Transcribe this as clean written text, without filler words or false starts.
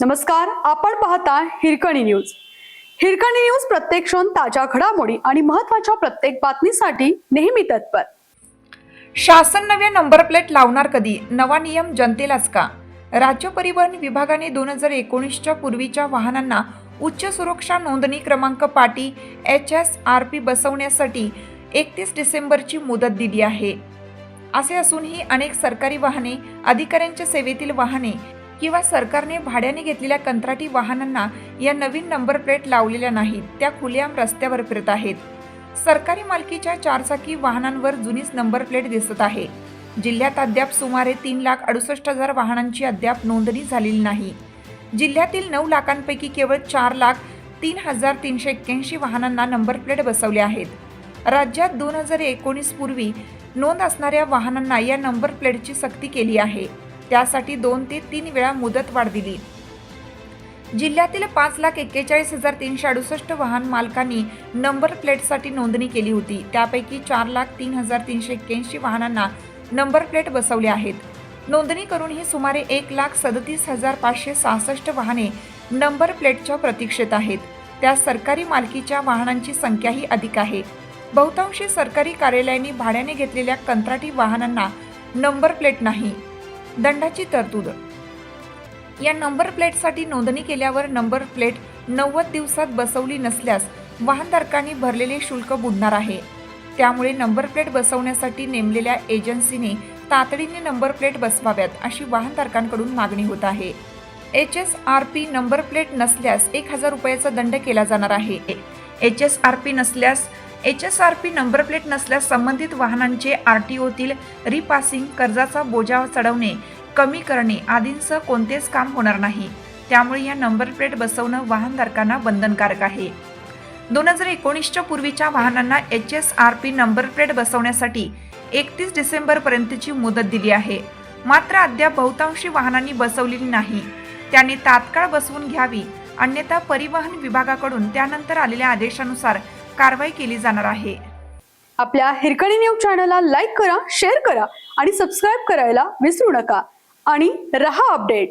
नमस्कार, आपण पाहता हिरकणी न्यूज. हिरकणी न्यूज प्रत्येक क्षण ताज्या घडामोडी आणि महत्त्वाच्या प्रत्येक बातमीसाठी नेहमी तत्पर. शासन नव्या नंबर प्लेट लावणार कधी? नवा नियम जनतेलाच का? राज्य परिवहन विभागाने 2019च्या पूर्वीच्या वाहनांना उच्च सुरक्षा नोंदणी क्रमांक पाटी HSRP बसवण्यासाठी 31 डिसेंबरची मुदत दिली आहे. असे असूनही अनेक सरकारी वाहने, अधिकाऱ्यांच्या सेवेतील वाहने किंवा सरकारने भाड्याने घेतलेल्या कंत्राटी वाहनांना या नवीन नंबर प्लेट लावलेल्या नाहीत. त्या खुलेआम रस्त्यावर फिरत आहेत. सरकारी मालकीच्या 4 चाकी वाहनांवर जुनीच नंबर प्लेट दिसत आहे. जिल्ह्यात अद्याप सुमारे 3,68,000 वाहनांची अद्याप नोंदणी झालेली नाही. जिल्ह्यातील 9 लाखांपैकी केवळ 4,03,381 वाहनांना नंबर प्लेट बसवले आहेत. राज्यात 2019 पूर्वी नोंद असणाऱ्या वाहनांना या नंबर प्लेटची सक्ती केली आहे. त्यासाठी 2 ते 3 वेळा मुदत वाढ दिली. जिल्ह्यातील 5,41,368 वाहन मालकांनी नंबर प्लेटसाठी नोंदणी केली होती. त्यापैकी 4,03,381 वाहनांना नंबर प्लेट बसवले आहेत. नोंदणी करूनही सुमारे 1,37,566 वाहने नंबर प्लेटच्या प्रतीक्षेत आहेत. त्या सरकारी मालकीच्या वाहनांची संख्याही अधिक आहे. बहुतांशी सरकारी कार्यालयांनी भाड्याने घेतलेल्या कंत्राटी वाहनांना नंबर प्लेट नाही. दंडाची तरतूद. या नंबर प्लेटसाठी नोंदणी केल्यावर नंबर प्लेट 90 दिवसात बसवली नसल्यास वाहनधारकांनी भरलेले शुल्क बुडणार आहे. त्यामुळे नंबर प्लेट बसवण्यासाठी नेमलेल्या एजन्सीने तातडीने नंबर प्लेट बसवाव्यात अशी वाहनधारकांकडून मागणी होत आहे. HSRP नंबर प्लेट नसल्यास 1,000 रुपयाचा दंड केला जाणार आहे. HSRP नंबर प्लेट नसल्यास संबंधित वाहनांचे RTOतील रिपासिंग, कर्जाचा बोजा चढवणे, कमी करणे आदींसह कोणतेच काम होणार नाही. त्यामुळे या नंबर प्लेट बसवणं वाहनधारकांना बंधनकारक आहे. 2019च्या पूर्वीच्या वाहनांना HSRP नंबर प्लेट बसवण्यासाठी 31 डिसेंबरपर्यंतची मुदत दिली आहे. मात्र अद्याप बहुतांशी वाहनांनी बसवलेली नाही. त्याने तात्काळ बसवून घ्यावी, अन्यथा परिवहन विभागाकडून त्यानंतर आलेल्या आदेशानुसार कारवाई केली जाणार आहे. आपल्या हिरकणी न्यूज चॅनलला लाईक करा, शेअर करा आणि सबस्क्राईब करायला विसरू नका. आणि रहा अपडेट.